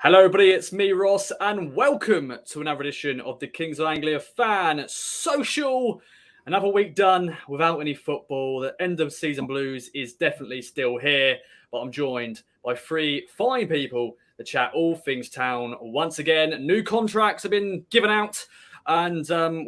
Hello, everybody. It's me, Ross, and welcome to another edition of the Kings of Anglia Fan Social. Another week done without any football. The end of season blues is definitely still here, but I'm joined by three fine people to chat all things town once again. New contracts have been given out, and I'm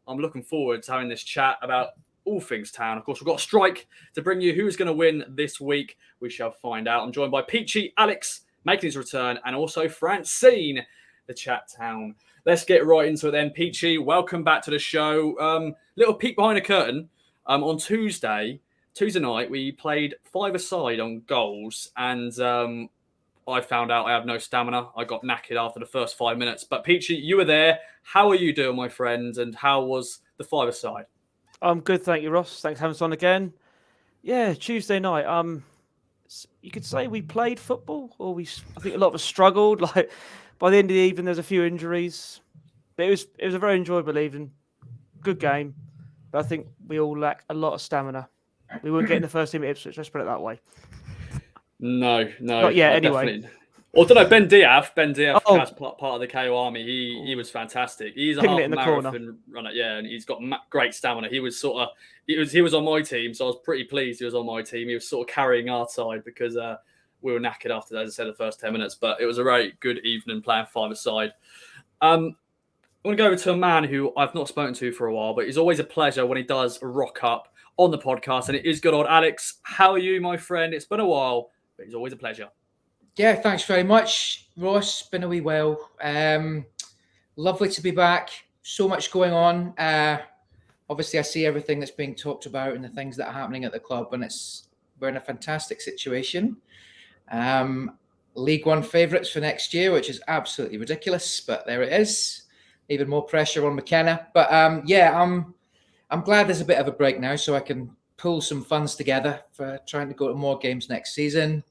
looking forward to having this chat about all things town. Of course, we've got a strike to bring you. Who's going to win this week? We shall find out. I'm joined by Peachy, Alex, making his return, and also Francine, the chat town. Let's get right into it then. Peachy, welcome back to the show. Little peek behind the curtain. On Tuesday night, we played five-a-side on goals, and I found out I have no stamina. I got knackered after the first 5 minutes. But Peachy, you were there. How are you doing, my friend? And how was the five-a-side? I'm good, thank you, Ross. Thanks for having us on again. Yeah, Tuesday night. You could say we played football, or I think a lot of us struggled. Like by the end of the evening, there's a few injuries, but it was a very enjoyable evening. Good game, but I think we all lack a lot of stamina. We weren't getting the first team at Ipswich. Let's put it that way. No, not yet. Anyway. Definitely. Or don't know, Ben Diaz as part of the KO army. He was fantastic. He's a half marathon runner, yeah, and he's got great stamina. He was on my team, so I was pretty pleased he was on my team. He was sort of carrying our side because we were knackered after, as I said, the first 10 minutes. But it was a very good evening playing five-a-side. I want to go over to a man who I've not spoken to for a while, but it's always a pleasure when he does rock up on the podcast, and it is good old Alex. How are you, my friend? It's been a while, but it's always a pleasure. Yeah, thanks very much, Ross. Been a wee while. Lovely to be back. So much going on. Obviously, I see everything that's being talked about and the things that are happening at the club, and we're in a fantastic situation. League One favourites for next year, which is absolutely ridiculous, but there it is. Even more pressure on McKenna. But I'm glad there's a bit of a break now, so I can pull some funds together for trying to go to more games next season.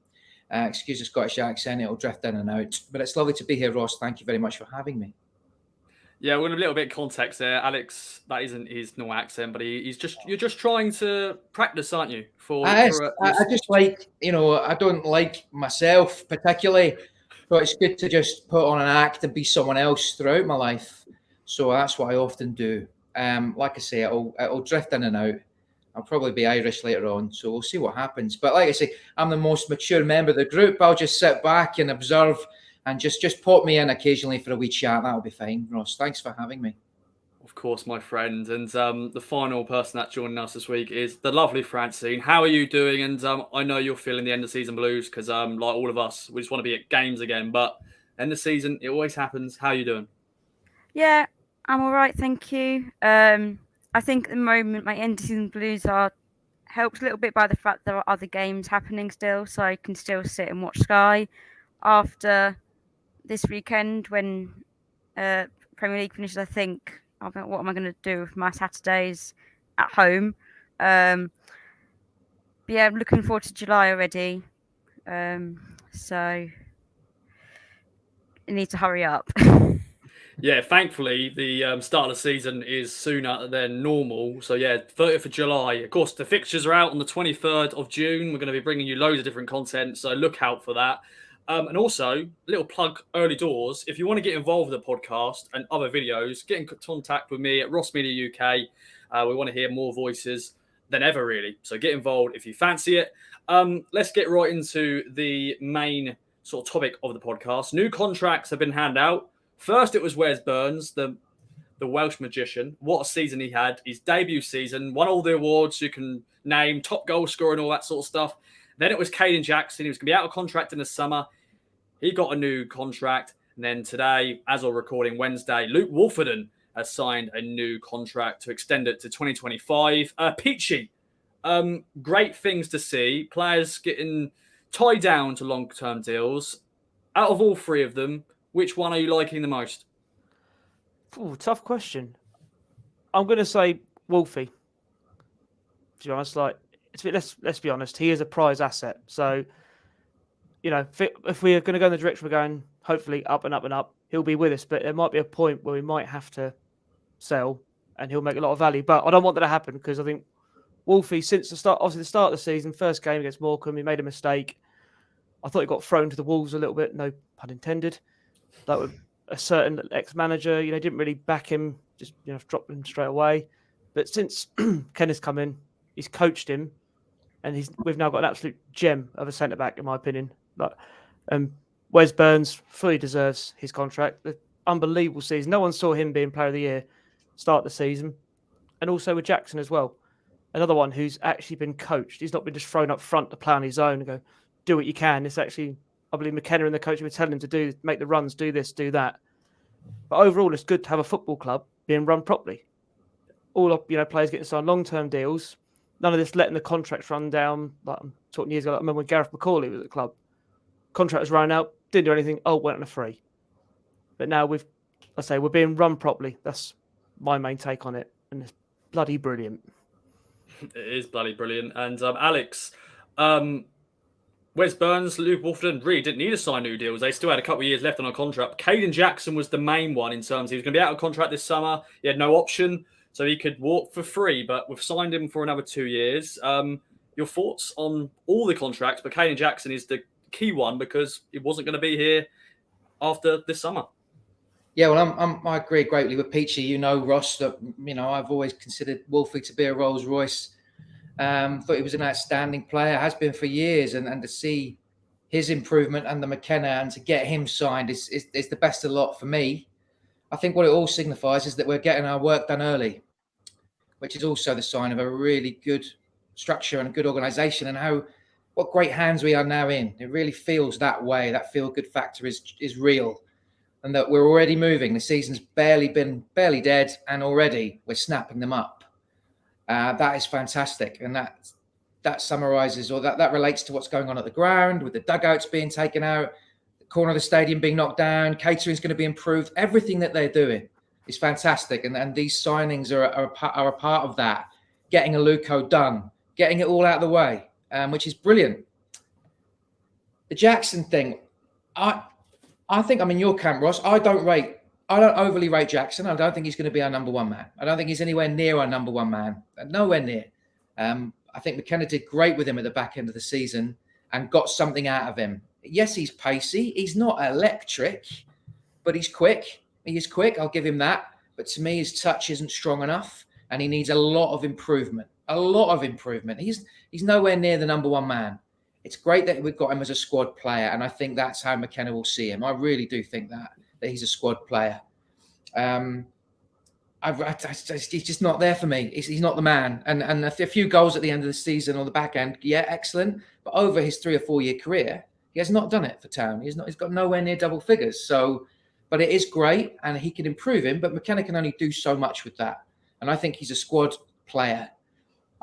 Excuse the Scottish accent, it'll drift in and out. But it's lovely to be here, Ross. Thank you very much for having me. Yeah, we're in a little bit of context there. Alex, that isn't his normal accent, but you're just trying to practice, aren't you? I just like, I don't like myself particularly, but it's good to just put on an act and be someone else throughout my life. So that's what I often do. Like I say, it'll drift in and out. I'll probably be Irish later on, so we'll see what happens. But like I say, I'm the most mature member of the group. I'll just sit back and observe and just pop me in occasionally for a wee chat. That'll be fine, Ross. Thanks for having me. Of course, my friend. And the final person that's joining us this week is the lovely Francine. How are you doing? And I know you're feeling the end of season blues because like all of us, we just want to be at games again. But end of season, it always happens. How are you doing? Yeah, I'm all right, thank you. I think at the moment my end of season blues are helped a little bit by the fact there are other games happening still, so I can still sit and watch Sky. After this weekend, when Premier League finishes, I think, what am I going to do with my Saturdays at home? But yeah, I'm looking forward to July already. So I need to hurry up. Yeah, thankfully, the start of the season is sooner than normal. So, yeah, 30th of July. Of course, the fixtures are out on the 23rd of June. We're going to be bringing you loads of different content, so look out for that. And also, little plug early doors. If you want to get involved with the podcast and other videos, get in contact with me at Ross Media UK. We want to hear more voices than ever, really. So get involved if you fancy it. Let's get right into the main sort of topic of the podcast. New contracts have been handed out. First, it was Wes Burns, the Welsh magician. What a season he had. His debut season, won all the awards you can name, top goal scorer and all that sort of stuff. Then it was Kaden Jackson. He was going to be out of contract in the summer. He got a new contract. And then today, as we're recording Wednesday, Luke Walford has signed a new contract to extend it to 2025. Peachy, great things to see. Players getting tied down to long-term deals. Out of all three of them, which one are you liking the most? Ooh, tough question. I'm going to say Wolfie. To be honest, let's be honest, he is a prize asset. So, if we are going to go in the direction we're going, hopefully up and up and up, he'll be with us. But there might be a point where we might have to sell, and he'll make a lot of value. But I don't want that to happen because I think Wolfie, since the start of the season, first game against Morecambe, he made a mistake. I thought he got thrown to the wolves a little bit, no pun intended. That was a certain ex-manager, didn't really back him, just dropped him straight away. But since Ken has come in, he's coached him, and we've now got an absolute gem of a centre back, in my opinion. Wes Burns fully deserves his contract. The unbelievable season. No one saw him being Player of the Year start the season, and also with Jackson as well. Another one who's actually been coached. He's not been just thrown up front to play on his own and go, do what you can. It's actually, I believe McKenna and the coach were telling him to make the runs, do this, do that. But overall, it's good to have a football club being run properly. All up, players getting signed long-term deals. None of this letting the contracts run down. Like I'm talking years ago, I remember when Gareth McCauley was at the club. Contract was running out, didn't do anything. Oh, went on a free. But now we're being run properly. That's my main take on it, and it's bloody brilliant. It is bloody brilliant. And Alex, Wes Burns, Luke Walford really didn't need to sign new deals. They still had a couple of years left on a contract. Kaden Jackson was the main one in terms he was going to be out of contract this summer. He had no option, so he could walk for free, but we've signed him for another 2 years. Your thoughts on all the contracts, but Kaden Jackson is the key one because he wasn't going to be here after this summer. Yeah, well, I agree greatly with Peachy. Ross, that I've always considered Wolfie to be a Rolls Royce. Thought he was an outstanding player, has been for years, and to see his improvement under McKenna and to get him signed is the best of the lot for me. I think what it all signifies is that we're getting our work done early, which is also the sign of a really good structure and a good organisation, and what great hands we are now in. It really feels that way. That feel-good factor is real. And that we're already moving. The season's barely dead, and already we're snapping them up. That is fantastic, and that summarises, or that relates to what's going on at the ground, with the dugouts being taken out, the corner of the stadium being knocked down, catering's going to be improved. Everything that they're doing is fantastic, and these signings are a part of that. Getting Aluko done, getting it all out of the way, which is brilliant. The Jackson thing, I think I'm in your camp, Ross. I don't overly rate Jackson. I don't think he's going to be our number one man. I don't think he's anywhere near our number one man. Nowhere near. I think McKenna did great with him at the back end of the season and got something out of him. Yes, he's pacey. He's not electric, but he's quick. He is quick. I'll give him that. But to me, his touch isn't strong enough, and he needs a lot of improvement. He's nowhere near the number one man. It's great that we've got him as a squad player, and I think that's how McKenna will see him. I really do think that he's a squad player. He's just not there for me. He's not the man. And a few goals at the end of the season or the back end, yeah, excellent. But over his 3 or 4 year career, he has not done it for Town. He's got nowhere near double figures. So, but it is great, and he can improve him. But McKenna can only do so much with that. And I think he's a squad player.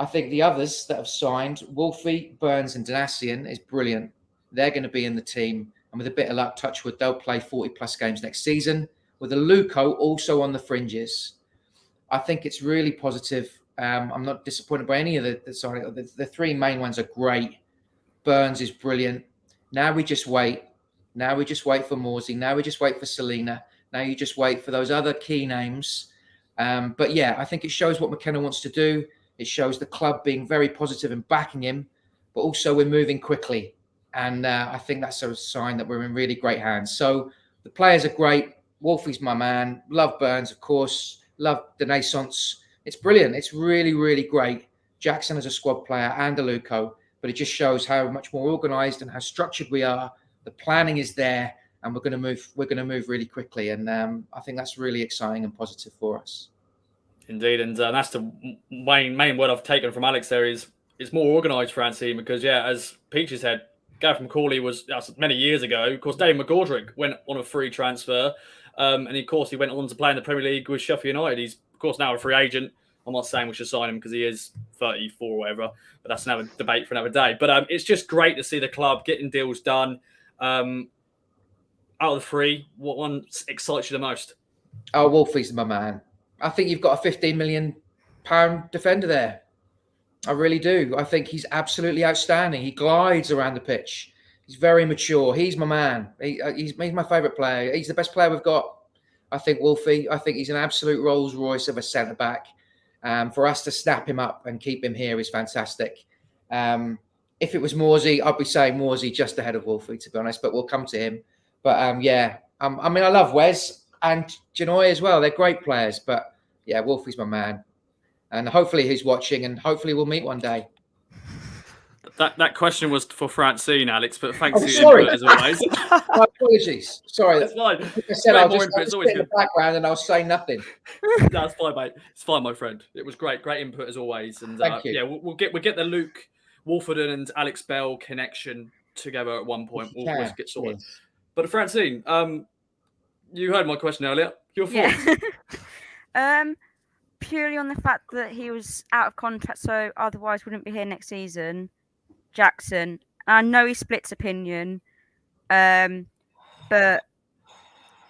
I think the others that have signed, Wolfie, Burns and Danassian, is brilliant. They're going to be in the team. And with a bit of luck, touchwood, they'll play 40-plus games next season. With Aluko also on the fringes. I think it's really positive. I'm not disappointed by any of the 3 main ones are great. Burns is brilliant. Now we just wait. Now we just wait for Morsy. Now we just wait for Selena. Now you just wait for those other key names. But yeah, I think it shows what McKenna wants to do. It shows the club being very positive and backing him, but also we're moving quickly. And I think that's a sign that we're in really great hands. So the players are great. Wolfie's my man. Love Burns, of course. Love the Naissance. It's brilliant. It's really, really great. Jackson as a squad player and Aluko, but it just shows how much more organised and how structured we are. The planning is there, and we're going to move really quickly. And I think that's really exciting and positive for us. Indeed, and that's the main word I've taken from Alex there is it's more organised, Francine, because, yeah, as Peachy said, Gareth McCauley was many years ago. Of course, Dave McGordrick went on a free transfer, and of course, he went on to play in the Premier League with Sheffield United. He's, of course, now a free agent. I'm not saying we should sign him because he is 34 or whatever, but that's another debate for another day. But it's just great to see the club getting deals done. Out of the 3, what one excites you the most? Oh, Wolfie's my man. I think you've got a £15 million defender there. I really do. I think he's absolutely outstanding. He glides around the pitch. He's very mature. He's my man. He's my favourite player. He's the best player we've got. I think Wolfie. I think he's an absolute Rolls Royce of a centre back. For us to snap him up and keep him here is fantastic. if it was Morsy, I'd be saying Morsy just ahead of Wolfie, to be honest. But we'll come to him. But yeah, I mean, I love Wes and Janoy as well. They're great players. But yeah, Wolfie's my man, and hopefully he's watching, and hopefully we'll meet one day. That question was for Francine, Alex, but thanks Oh, for your sorry. input as always. My apologies. Sorry. That's fine. Like I said, I'll More just input, it's sit always in the good. background and I'll say nothing. That's fine, mate. It's fine, my friend. It was great input as always. And Thank you. yeah, we'll get the Luke Walford and Alex Bell connection together at one point. We'll get sorted. Yes. But Francine, you heard my question earlier. Your thoughts? Yeah. Purely on the fact that he was out of contract, so otherwise wouldn't be here next season. Jackson. I know he splits opinion, but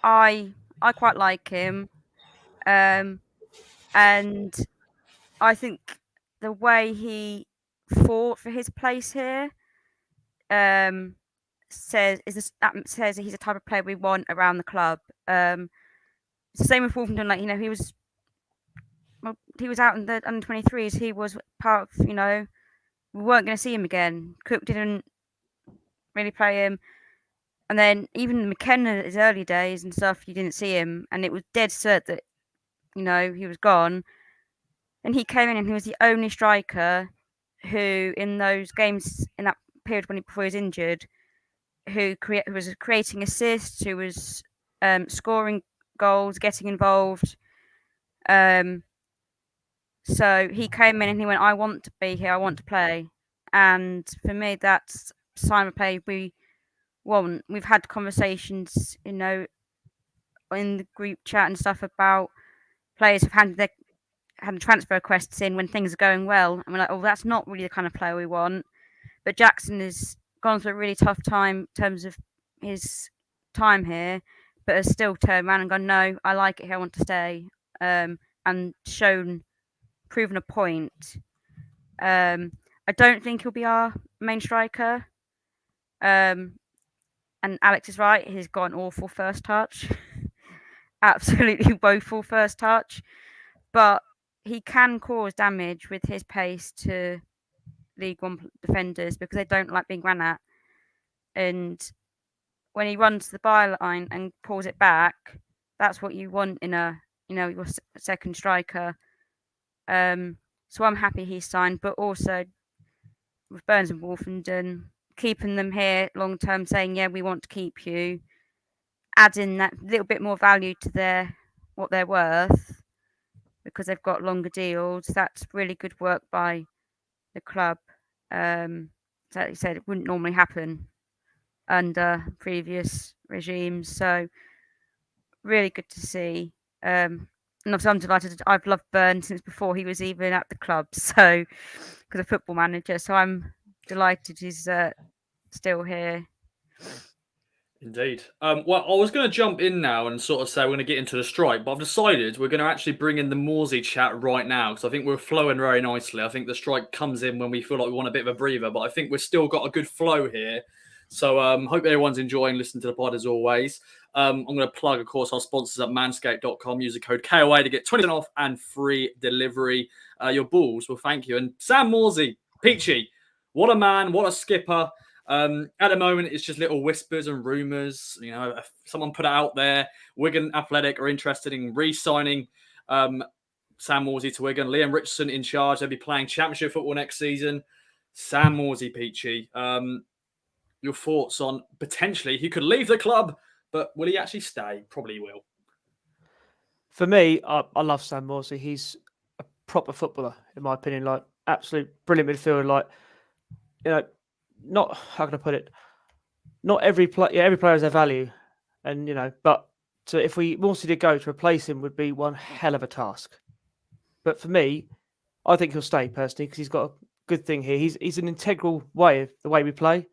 I quite like him, and I think the way he fought for his place here says that he's a type of player we want around the club. It's the same with Wolverhampton. Like, he was out in the under-23s. He was part of, we weren't going to see him again. Cook didn't really play him. And then even McKenna, his early days and stuff, you didn't see him. And it was dead cert that, he was gone. And he came in and he was the only striker who, in those games, in that period before he was injured, who was creating assists, who was scoring goals, getting involved. So he came in and he went, I want to be here, I want to play. And for me, that's the sign of play we want. We've had conversations, in the group chat and stuff about players who've had transfer requests in when things are going well. And we're like, oh, that's not really the kind of player we want. But Jackson has gone through a really tough time in terms of his time here, but has still turned around and gone, no, I like it here, I want to stay. And proven a point. I don't think he'll be our main striker. And Alex is right, he's got an awful first touch. Absolutely woeful first touch. But he can cause damage with his pace to League One defenders because they don't like being ran at. And when he runs to the byline and pulls it back, that's what you want in your second striker. So I'm happy he's signed, but also with Burns and Wolfenden, keeping them here long term, saying, yeah, we want to keep you, adding that little bit more value to what they're worth because they've got longer deals. That's really good work by the club. Like you said, it wouldn't normally happen under previous regimes. So really good to see. And obviously I'm delighted. I've loved Burns since before he was even at the club. So, because of Football Manager. So I'm delighted he's still here. Indeed. Well, I was going to jump in now and sort of say we're going to get into the strike, but I've decided we're going to actually bring in the Morsy chat right now because I think we're flowing very nicely. I think the strike comes in when we feel like we want a bit of a breather, but I think we've still got a good flow here. So hope everyone's enjoying listening to the pod as always. I'm going to plug, of course, our sponsors at manscaped.com. Use the code KOA to get 20% off and free delivery. Your balls will thank you. And Sam Morsy, Peachy, what a man, what a skipper. At the moment, it's just little whispers and rumours. Someone put it out there. Wigan Athletic are interested in re-signing Sam Morsy to Wigan. Liam Richardson in charge. They'll be playing Championship football next season. Sam Morsy, Peachy. Your thoughts on potentially he could leave the club, but will he actually stay? Probably will. For me, I love Sam Morsy. He's a proper footballer, in my opinion. Like, absolute brilliant midfielder. Like, not, how can I put it? Not every player has their value, and but if we Morsy did go to replace him, would be one hell of a task. But for me, I think he'll stay personally because he's got a good thing here. He's an integral way of the way we play,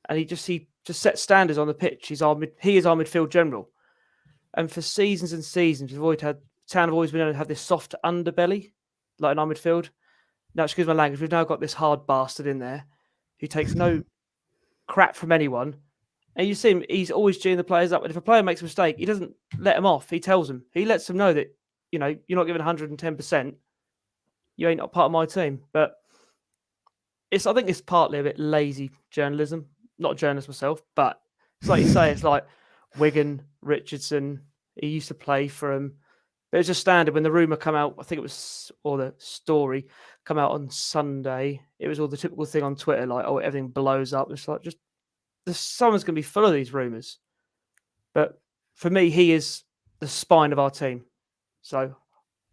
and he just sets standards on the pitch. He is our midfield general, and for seasons and seasons, Town have always been able to have this soft underbelly, like in our midfield. Now, excuse my language, we've now got this hard bastard in there who takes no crap from anyone. And you see him, he's always geeing the players up. And if a player makes a mistake, he doesn't let them off. He tells them. He lets them know that, you're not giving 110%. You ain't part of my team. But I think it's partly a bit lazy journalism. Not a journalist myself, but it's like you say, it's like Wigan, Richardson. He used to play for him. But it's just standard when the rumour come out, I think it was, or the story come out on Sunday, it was all the typical thing on Twitter, like, oh, everything blows up. It's like, just, someone's going to be full of these rumours. But for me, he is the spine of our team. So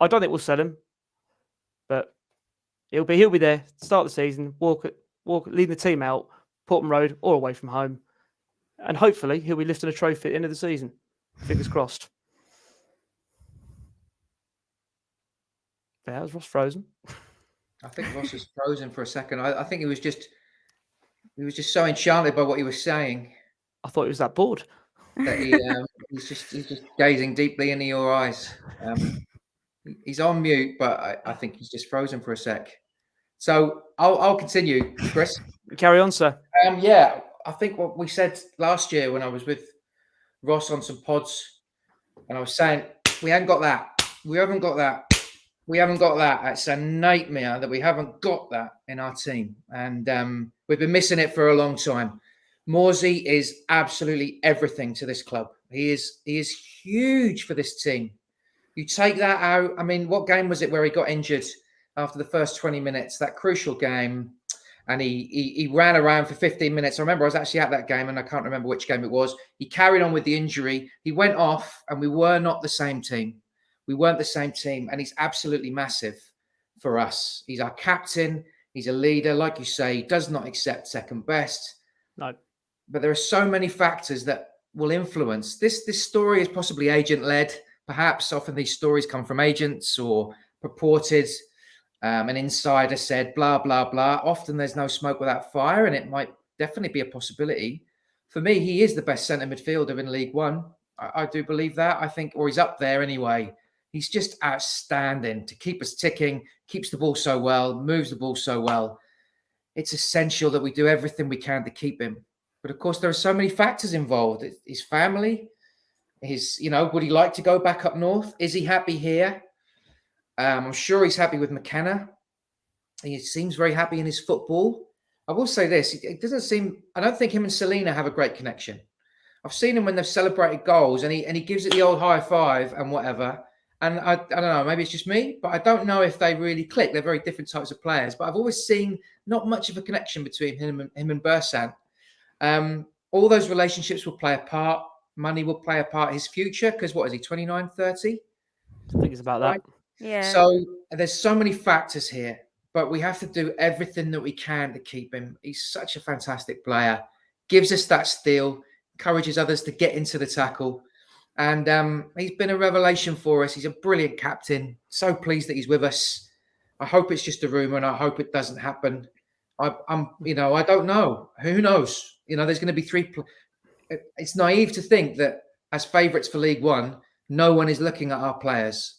I don't think we'll sell him, but he'll be there, start the season, leading the team out, Portman Road or away from home. And hopefully he'll be lifting a trophy at the end of the season. Fingers crossed. Yeah, was Ross frozen? I think Ross was frozen for a second. I think he was just so enchanted by what he was saying. I thought he was that bored. That he's just gazing deeply into your eyes. He's on mute, but I think he's just frozen for a sec. So I'll continue, Chris. Carry on, sir. Yeah, I think what we said last year when I was with Ross on some pods, and I was saying we haven't got that. We haven't got that. We haven't got that. It's a nightmare that we haven't got that in our team, and we've been missing it for a long time. Morsy is absolutely everything to this club. He is huge for this team. You take that out. I mean, what game was it where he got injured after the first 20 minutes? That crucial game, and he ran around for 15 minutes. I remember I was actually at that game, and I can't remember which game it was. He carried on with the injury. He went off, and we were not the same team. We weren't the same team, and he's absolutely massive for us. He's our captain. He's a leader. Like you say, he does not accept second best. No. But there are so many factors that will influence. This story is possibly agent-led. Perhaps often these stories come from agents or purported. An insider said, blah, blah, blah. Often there's no smoke without fire, and it might definitely be a possibility. For me, he is the best centre midfielder in League One. I do believe that. I think, or he's up there anyway. He's just outstanding to keep us ticking, keeps the ball so well, moves the ball so well. It's essential that we do everything we can to keep him. But of course, there are so many factors involved. His family, would he like to go back up north? Is he happy here? I'm sure he's happy with McKenna. He seems very happy in his football. I will say this, I don't think him and Selena have a great connection. I've seen him when they've celebrated goals and he gives it the old high five and whatever. And I don't know, maybe it's just me, but I don't know if they really click. They're very different types of players, but I've always seen not much of a connection between him and Bursan. All those relationships will play a part. Money will play a part. His future, because what is he, 29, 30? I think it's about that. Yeah. So there's so many factors here, but we have to do everything that we can to keep him. He's such a fantastic player. Gives us that steal, encourages others to get into the tackle. And he's been a revelation for us. He's a brilliant captain. So pleased that he's with us. I hope it's just a rumor, and I hope it doesn't happen. I don't know. Who knows? There's going to be three. It's naive to think that as favourites for League One, no one is looking at our players.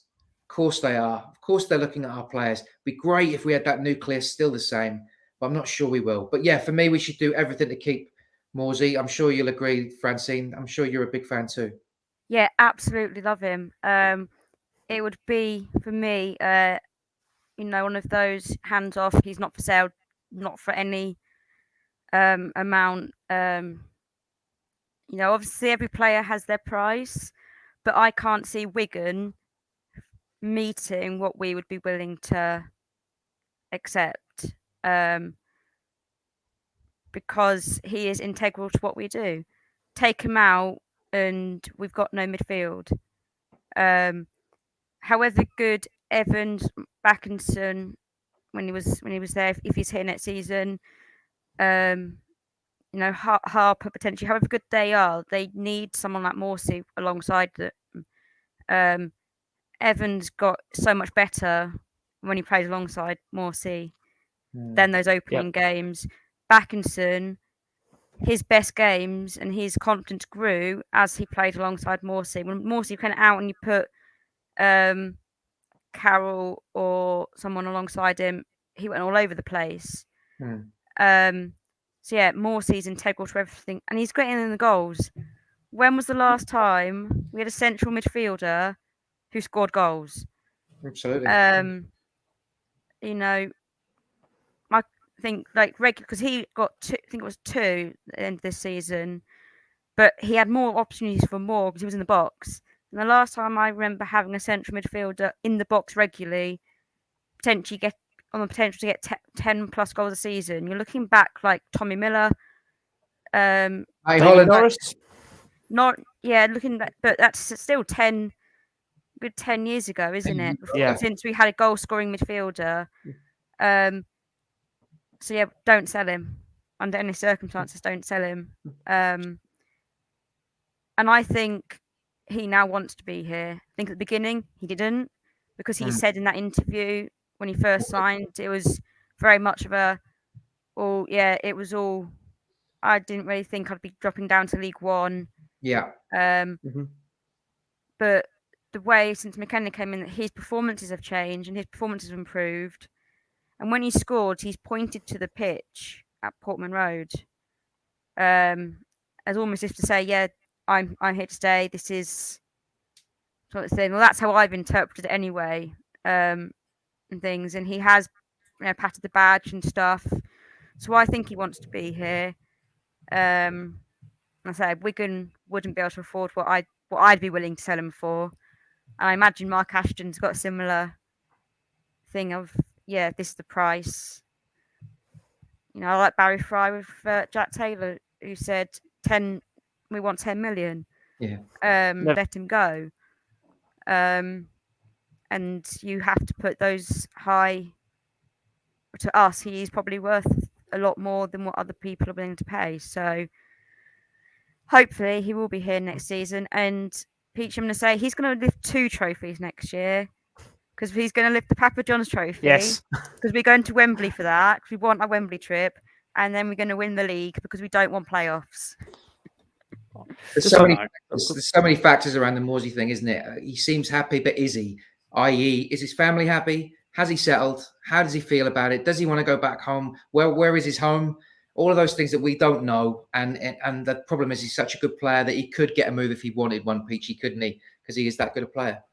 Of course they are. Of course they're looking at our players. It'd be great if we had that nucleus still the same, but I'm not sure we will. But yeah, for me, we should do everything to keep Morsy. I'm sure you'll agree, Francine. I'm sure you're a big fan too. Yeah, absolutely love him. It would be for me, one of those hands off. He's not for sale, not for any amount. Obviously every player has their price, but I can't see Wigan meeting what we would be willing to accept, because he is integral to what we do. Take him out, and we've got no midfield. However good Evans, Backinson, when he was there, if he's here next season, Harper potentially, however good they are, they need someone like Morsy alongside them. Evans got so much better when he plays alongside Morsy than those opening games. Backinson, his best games and his confidence grew as he played alongside Morsy. When Morsy went out and you put Carroll or someone alongside him, he went all over the place. So yeah, Morsy's integral to everything, and he's getting in the goals. When was the last time we had a central midfielder who scored goals? Absolutely. think like regular because he got two, I think it was 2 at the end of this season, but he had more opportunities for more because he was in the box. And the last time I remember having a central midfielder in the box regularly, potentially get on the potential to get 10 plus goals a season, you're looking back like Tommy Miller, Hey, David Holland, Norris. looking back, but that's still 10 years ago, isn't it? Yeah. Since we had a goal scoring midfielder. So yeah, don't sell him under any circumstances. Don't sell him. And I think he now wants to be here. I think at the beginning he didn't, because he said in that interview when he first signed, it was very much of a, oh yeah, it was all. I didn't really think I'd be dropping down to League One. Yeah. But the way since McKenna came in, his performances have changed and his performances have improved. And when he scored, he's pointed to the pitch at Portman Road, as almost if to say, "Yeah, I'm here to stay. This is sort of thing." Well, that's how I've interpreted it anyway, and things. And he has, patted the badge and stuff. So I think he wants to be here. I say Wigan wouldn't be able to afford what I'd be willing to sell him for. And I imagine Mark Ashton's got a similar thing of, yeah, this is the price. I like Barry Fry with Jack Taylor, who said we want 10 million. Yeah. Let him go. And you have to put those high. To us, he's probably worth a lot more than what other people are willing to pay. So hopefully he will be here next season. And Peach, I'm going to say he's going to lift 2 trophies next year, because he's going to lift the Papa John's trophy. Yes. Because we're going to Wembley for that. Because we want a Wembley trip. And then we're going to win the league because we don't want playoffs. There's so many factors around the Morsy thing, isn't it? He seems happy, but is he? I.e., is his family happy? Has he settled? How does he feel about it? Does he want to go back home? Where is his home? All of those things that we don't know. And the problem is he's such a good player that he could get a move if he wanted one, Peachy, couldn't he? Because he is that good a player.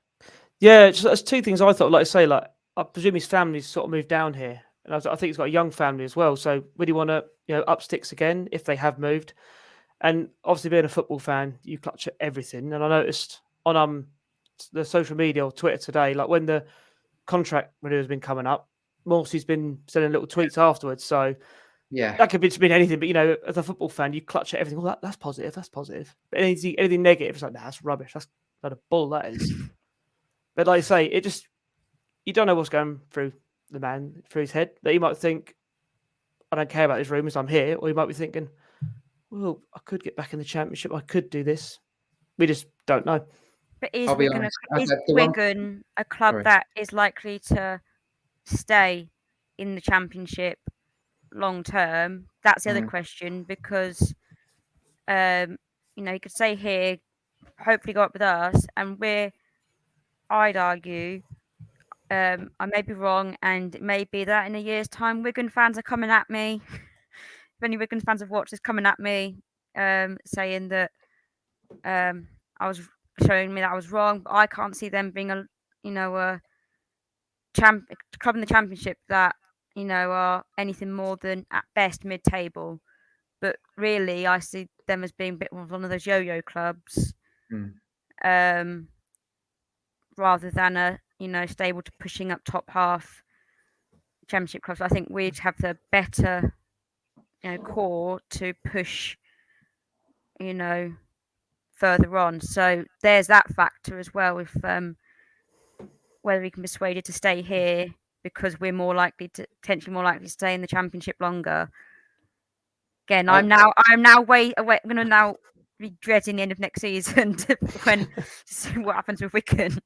Yeah, there's 2 things I thought. Like I say, like I presume his family's sort of moved down here, and I think he's got a young family as well. So would he want to, up sticks again if they have moved? And obviously, being a football fan, you clutch at everything. And I noticed on the social media or Twitter today, like when the contract renewal has been coming up, Morsy's been sending little tweets afterwards. So yeah, that could mean anything. But as a football fan, you clutch at everything. Well, that's positive. That's positive. But anything negative, it's like, nah, that's rubbish. That's not a bull. That is. But like I say, you don't know what's going through the man, through his head. That he might think, I don't care about these rumours, I'm here. Or he might be thinking, well, I could get back in the Championship. I could do this. We just don't know. But is Wigan a club that is likely to stay in the Championship long term? That's the other question, because he could stay here, hopefully go up with us, and I'd argue, I may be wrong, and it may be that in a year's time Wigan fans are coming at me. If any Wigan fans have watched this, coming at me, saying that I was showing me that I was wrong. But I can't see them being a club in the Championship that are anything more than at best mid-table. But really, I see them as being a bit more of one of those yo-yo clubs, rather than a stable to pushing up top half Championship clubs. I think we'd have the better core to push further on. So there's that factor as well, if whether we can be persuaded to stay here because we're potentially more likely to stay in the Championship longer. Again, I'm now going to now be dreading the end of next season to see what happens with Wigan.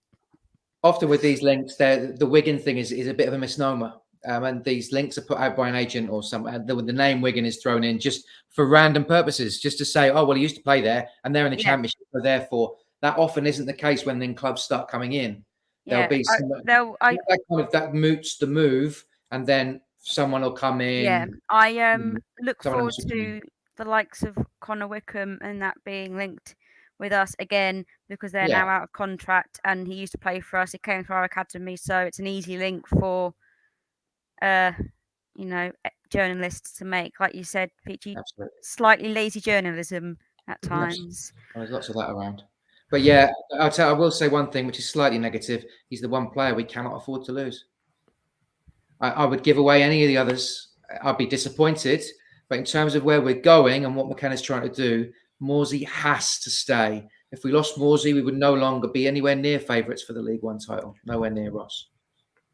Often with these links, the Wigan thing is a bit of a misnomer. And these links are put out by an agent or something. The name Wigan is thrown in just for random purposes, just to say, oh, well, he used to play there and they're in the Championship. So therefore, that often isn't the case when then clubs start coming in. There'll be that moots the move, and then someone will come in. Yeah, I look forward to the likes of Connor Wickham and that being linked with us again, because they're now out of contract and he used to play for us. He came to our academy, so it's an easy link for journalists to make. Like you said, Peachy, Absolutely. slightly lazy journalism at Yes. times. Well, there's lots of that around. But yeah, I will say one thing which is slightly negative. He's the one player we cannot afford to lose. I would give away any of the others. I'd be disappointed. But in terms of where we're going and what McKenna's trying to do, Morsy has to stay. If we lost Morsy, we would no longer be anywhere near favourites for the League One title. Nowhere near, Ross.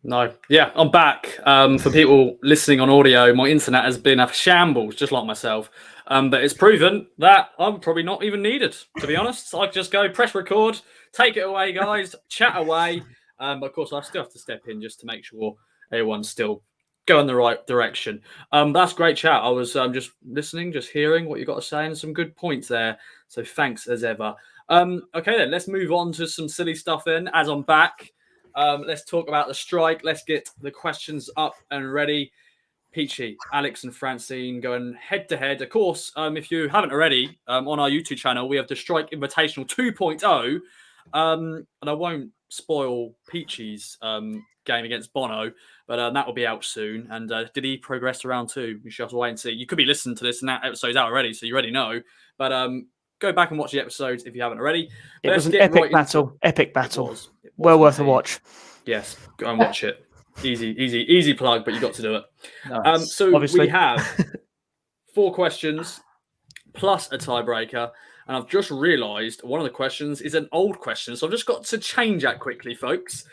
No. Yeah, I'm back. For people listening on audio, my internet has been a shambles, just like myself. But it's proven that I'm probably not even needed, to be honest. I just go press record, take it away, guys, chat away. But of course, I still have to step in just to make sure everyone's still going the right direction. That's great chat. I was just listening, just hearing what you got to say, and some good points there. So thanks as ever. Okay, then let's move on to some silly stuff then. As I'm back, let's talk about the strike. Let's get the questions up and ready. Peachy, Alex and Francine going head to head. Of course, if you haven't already, on our YouTube channel, we have the Strike Invitational 2.0. And I won't spoil Peachy's game against Bono, but that will be out soon. And did he progress to round 2? We shall have to wait and see. You could be listening to this and that episode's out already, so you already know. But go back and watch the episodes if you haven't already. It was an epic battle. Epic battle. It was well worth a watch. Yes, go and watch it. Easy plug, but you got to do it. Nice. So Obviously. we have 4 questions plus a tiebreaker. And I've just realised one of the questions is an old question. So I've just got to change that quickly, folks.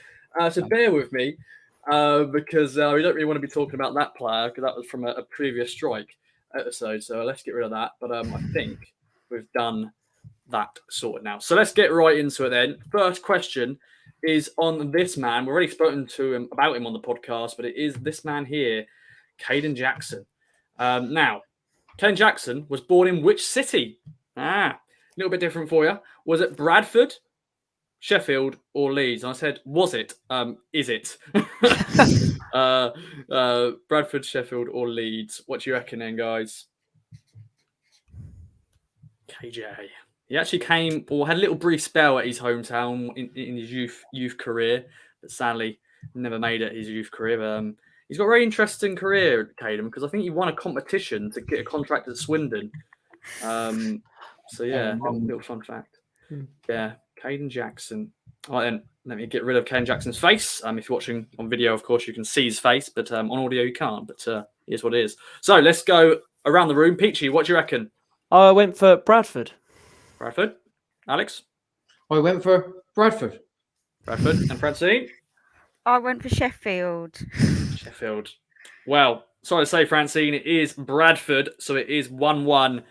So bear with me because we don't really want to be talking about that player because that was from a previous strike episode. So let's get rid of that. But I think we've done that sorted now. So let's get right into it then. First question is on this man. We've already spoken to him about him on the podcast, but it is this man here, Kaden Jackson. Now, Kaden Jackson was born in which city? A little bit different for you. Was it Bradford, Sheffield, or Leeds? And I said, was it? Is it? Bradford, Sheffield, or Leeds? What do you reckon then, guys? KJ. He actually came or had a little brief spell at his hometown in his youth career, but sadly never made it his youth career. He's got a very interesting career, Kaden, because I think he won a competition to get a contract at Swindon. So yeah, little fun fact. Yeah, Kaden Jackson. All right, then let me get rid of Kaden Jackson's face. If you're watching on video, of course, you can see his face, but on audio you can't. But here's what it is. So let's go around the room. Peachy, what do you reckon? I went for Bradford. Bradford. Alex? I went for Bradford. Bradford. And Francine? I went for Sheffield. Sheffield. Well, sorry to say, Francine, it is Bradford, so it is 1-1-0.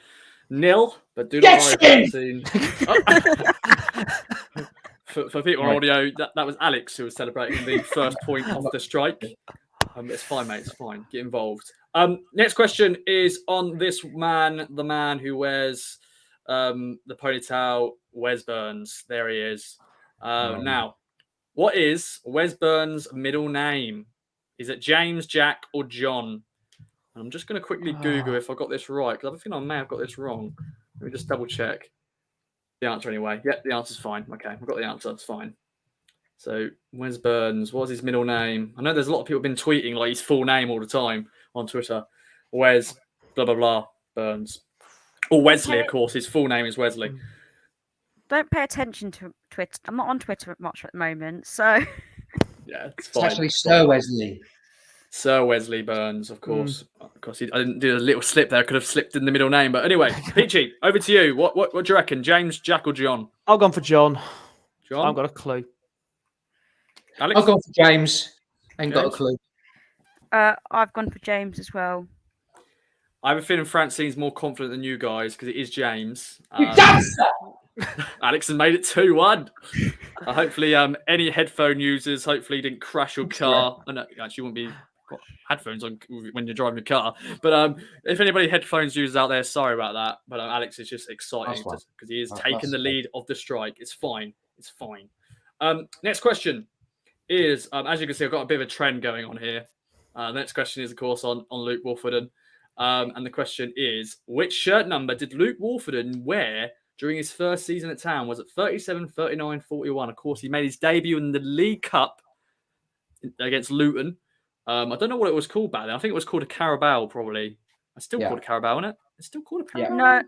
But do not worry, Francine. For people on audio, that was Alex who was celebrating the first point off the strike. It's fine, mate. It's fine. Get involved. Next question is on this man, the man who wears the ponytail, Wes Burns. There he is. Now, what is Wes Burns' middle name? Is it James, Jack, or John? And I'm just going to quickly Google if I got this right, because I think I may have got this wrong. Let me just double check the answer anyway. Yeah, the answer's fine. Okay, I've got the answer. That's fine. So, Wes Burns, what's his middle name? I know there's a lot of people been tweeting like his full name all the time on Twitter. Wes, blah, blah, blah, Burns. Or Wesley, of course. His full name is Wesley. Don't pay attention to Twitter. I'm not on Twitter much at the moment, so... Yeah, it's It's fine. actually Sir Wesley. Sir Wesley Burns, of course. Of course, I didn't do a little slip there. I could have slipped in the middle name. But anyway, Peachy, over to you. What do you reckon? James, Jack, or John? I've gone for John. John? I've got a clue. Alex? I'll go for James. Ain't got a James? clue. I've gone for James as well. I have a feeling Francine's more confident than you guys because it is James. Alex has made it 2-1. Hopefully, any headphone users hopefully didn't crash your car. Oh, no, actually, you wouldn't be got headphones on when you're driving a car. But if anybody headphones users out there, sorry about that. But Alex is just excited because he is taking the lead of the strike. It's fine. It's fine. Next question is, as you can see, I've got a bit of a trend going on here. The next question is, of course, on Luke Walford. And the question is, which shirt number did Luke Walford wear during his first season at Town? Was it 37, 39, 41? Of course, he made his debut in the League Cup against Luton I don't know what it was called back then. I think it was called a Carabao, probably. It's still Yeah. called a Carabao, isn't it? It's still called a Yeah. Carabao.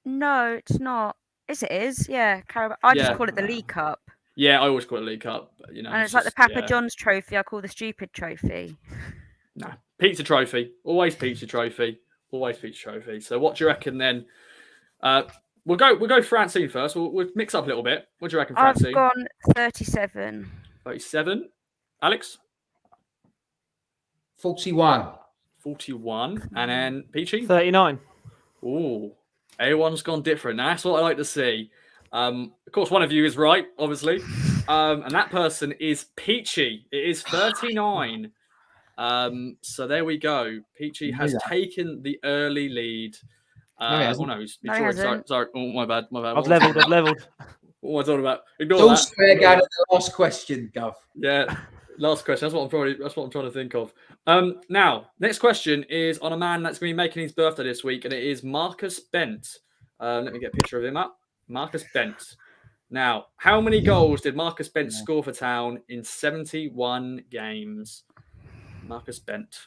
No, it's not. Yes, it is. Yeah, Carabao. I just Yeah. call it the League Cup, Yeah, I always call it League Cup. But, you know, and it's like the just, Papa yeah. John's trophy. I call the stupid trophy. Nah, pizza trophy. Always pizza trophy. Always pizza trophy. So what do you reckon then? We'll go Francine first. We'll mix up a little bit. What do you reckon, Francine? I've gone 37. 37. Alex? 41. 41. And then Peachy? 39. Ooh, everyone's gone different. Now, that's what I like to see. Of course, one of you is right, obviously. And that person is Peachy. It is 39. So there we go. Peachy has taken the early lead. No, he hasn't. no, he's No, he drawing. hasn't. Sorry. Oh, my bad. I've levelled. What am I talking about? Ignore Don't that. swear again at the last question, Gov. Yeah, last question. That's what I'm trying to think of. Now, next question is on a man that's going to be making his birthday this week, and it is Marcus Bent. Let me get a picture of him up. Marcus Bent. Now, how many goals did Marcus Bent score for Town in 71 games? Marcus Bent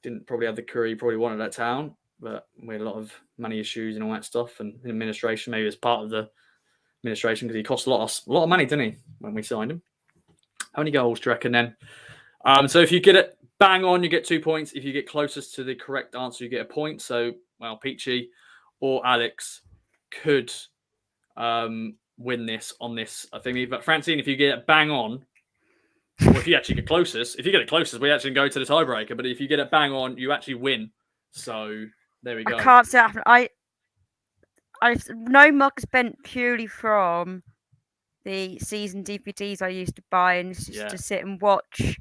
didn't probably have the career he probably wanted at Town, but we had a lot of money issues and all that stuff, and administration. Maybe as part of the administration because he cost a lot of money, didn't he, when we signed him? How many goals do you reckon then? So if you get it bang on, you get 2 points. If you get closest to the correct answer, you get a point. So, well, Peachy or Alex could win this on this thingy. But Francine, if you get it bang on, or if you actually get closest, we actually go to the tiebreaker. But if you get it bang on, you actually win. So there we go. I can't say I know Marcus Bent purely from the season DVDs I used to buy and just to sit and watch,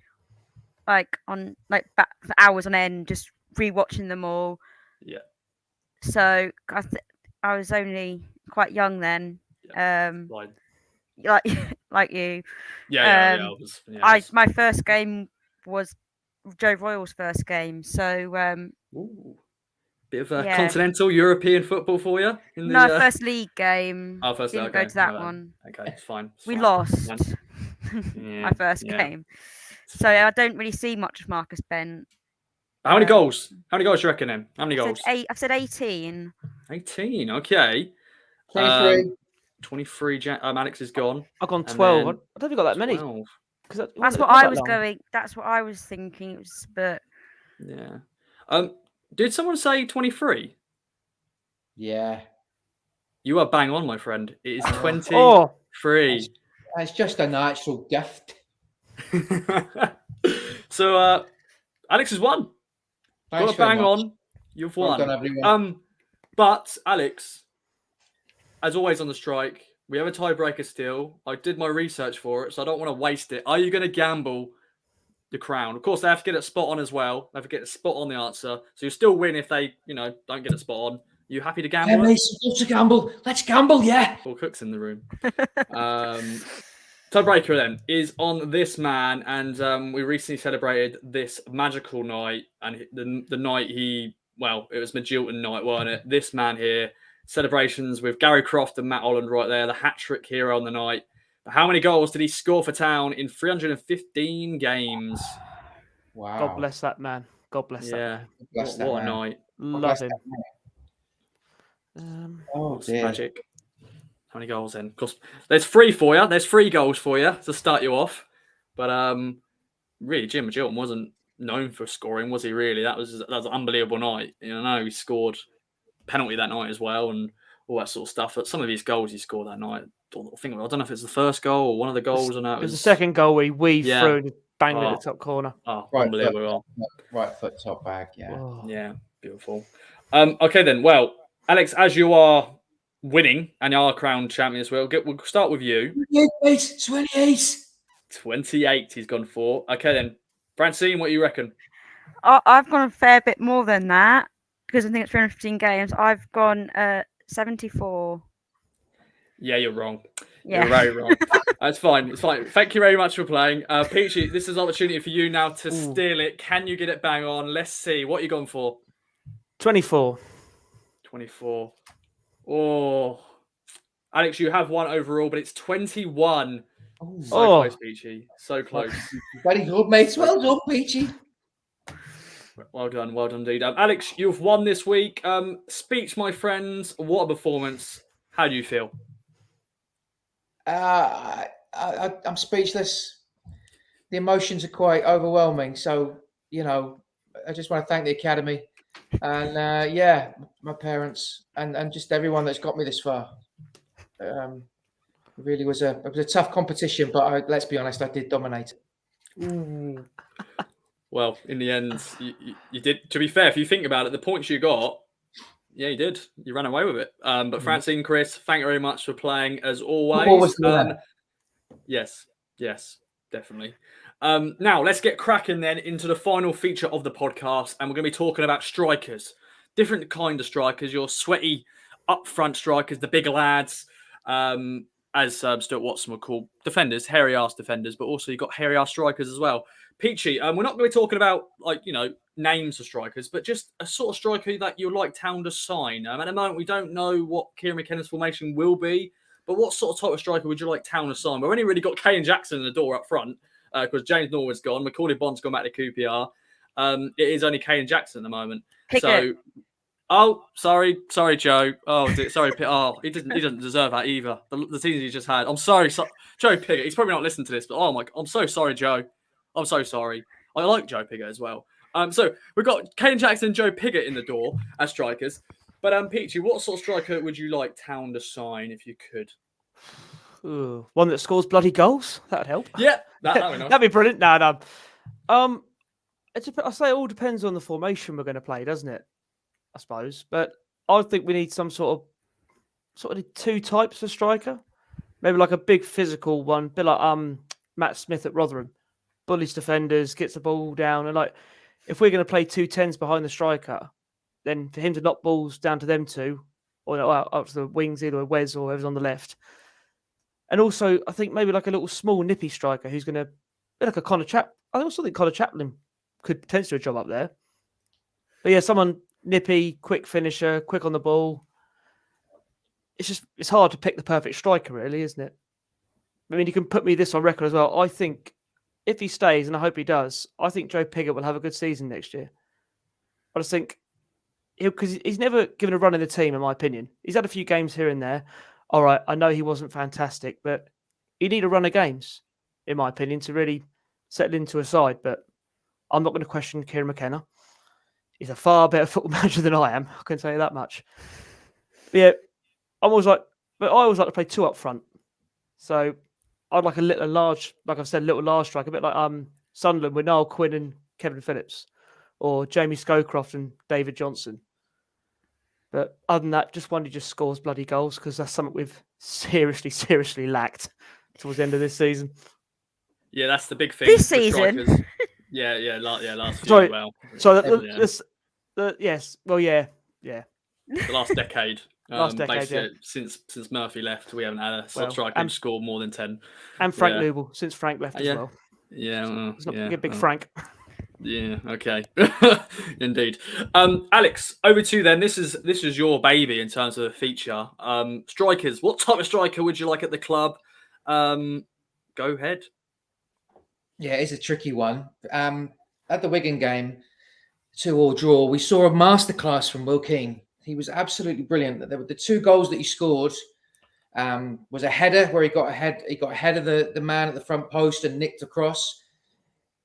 back for hours on end, just rewatching them all. Yeah. So I was only quite young then. Like you. Yeah. My first game was Joe Royal's first game. So Ooh. Bit of continental European football for you? First league game. Oh, first Didn't go to that one. Okay, it's fine. We lost my first game. So I don't really see much of Marcus Bent. How many goals? How many goals do you reckon then? How many goals? I've said 18. 18, okay. 23. 23, Alex is gone. I've gone 12. I don't think I got that 12. many. That's what I was going. That's what I was thinking. But yeah. Did someone say 23? Yeah. You are bang on, my friend. It is 23. It's just a natural gift. So, Alex has won. Thanks got a bang on. You've won. Well done, everyone. But Alex, as always on the strike, we have a tiebreaker still. I did my research for it, so I don't want to waste it. Are you going to gamble the crown? Of course, they have to get it spot on as well. They have to get a spot on the answer. So you still win if they, don't get it spot on. You happy to gamble? Let's gamble. Let's gamble, yeah. Paul Cook's in the room. Tiebreaker then is on this man, and we recently celebrated this magical night, and the night it was Magilton night, wasn't it? This man here, celebrations with Gary Croft and Matt Holland right there, the hat-trick hero on the night. But how many goals did he score for Town in 315 games? Wow. God bless that man. God bless that man. What a night. Love him. Dear. Magic. How many goals then? Because there's 3 for you. There's 3 goals for you to start you off. But really, Jim Magilton wasn't known for scoring, was he? Really, that was an unbelievable night. I know he scored a penalty that night as well, and all that sort of stuff. But some of his goals he scored that night, I don't know if it's the first goal or one of the goals. It was the second goal where he weaved through and banged it at the top corner. Oh, unbelievable! Right foot, top bag. Yeah. Oh. Yeah, beautiful. Okay then. Well, Alex, as you are winning and you are crowned champion as well, we'll start with you. 28. 28 he's gone for. Okay then. Francine, what do you reckon? I've gone a fair bit more than that because I think it's 315 games. I've gone 74. Yeah, you're wrong. Yeah. You're very wrong. It's fine. It's fine. Thank you very much for playing. Peachy, this is an opportunity for you now to steal it. Can you get it bang on? Let's see. What are you going for? 24. 24. Oh. Alex, you have won overall, but it's 21. So Oh. close, Peachy. So close. Very good, mate. Well done, Peachy. Well done indeed. Alex, you've won this week. Speech, my friends. What a performance. How do you feel? I'm speechless. The emotions are quite overwhelming. So, I just want to thank the Academy and, my parents and just everyone that's got me this far. It really was a tough competition, but let's be honest, I did dominate it. Ooh. Well, in the end, you did. To be fair, if you think about it, the points you got, yeah, you did. You ran away with it. But Francine, Chris, thank you very much for playing as always. Yes, definitely. Now let's get cracking then into the final feature of the podcast, and we're going to be talking about strikers, different kind of strikers. Your sweaty, up-front strikers, the big lads, as Stuart Watson would call defenders, hairy-ass defenders, but also you've got hairy-ass strikers as well. Peachy, we're not going to be talking about names of strikers, but just a sort of striker that you'd like Town to sign. At the moment, we don't know what Kieran McKenna's formation will be, but what sort of type of striker would you like Town to sign? We've only really got Kaden Jackson in the door up front because James Norwood's gone. Macaulay Bond's gone back to QPR. It is only Kaden Jackson at the moment. Sorry, Joe. Sorry. Oh, he doesn't deserve that either. The season he just had. I'm sorry, Joe Piggott. He's probably not listening to this, but I'm so sorry, Joe. I'm so sorry. I like Joe Piggott as well. So we've got Kaden Jackson and Joe Piggott in the door as strikers. But Peachy, what sort of striker would you like Town to sign if you could? Ooh, one that scores bloody goals. That'd help. Yeah, that'd be nice. That'd be brilliant. No. I say it all depends on the formation we're going to play, doesn't it? I suppose, but I think we need some sort of two types of striker. Maybe like a big physical one, a bit like Matt Smith at Rotherham, bullies defenders, gets the ball down, and like if we're going to play 2 10s behind the striker, then for him to knock balls down to them two, or up to the wings, either Wes or whoever's on the left. And also, I think maybe like a little small nippy striker who's going to be like a Connor Chap. I also think Connor Chaplin could potentially do a job up there. But yeah, someone nippy, quick finisher, quick on the ball. It's hard to pick the perfect striker, really, isn't it? I mean, you can put me this on record as well. I think if he stays, and I hope he does, I think Joe Piggott will have a good season next year. I just think because he's never given a run in the team, in my opinion. He's had a few games here and there. All right, I know he wasn't fantastic, but you need a run of games, in my opinion, to really settle into a side. But I'm not going to question Kieran McKenna. He's a far better football manager than I am. I can tell you that much. But yeah, I always like to play 2 up front. So I'd like a large striker, a bit like Sunderland with Niall Quinn and Kevin Phillips, or Jamie Scowcroft and David Johnson. But other than that, just one who just scores bloody goals, because that's something we've seriously lacked towards the end of this season. Yeah, that's the big thing. This season. Yeah, last year Sorry. as well. So yes. The last decade. Yeah. Since Murphy left, we haven't had a striker who scored more than 10. And Frank Noble, since Frank left as well. Yeah. It's not big Frank. Yeah, okay. Indeed. Alex, over to you then. This is your baby in terms of the feature. Strikers. What type of striker would you like at the club? Go ahead. Yeah, it's a tricky one. At the Wigan game, 2-2 draw, we saw a masterclass from Will Keane. He was absolutely brilliant. The 2 goals that he scored was a header where he got ahead of the man at the front post and nicked across.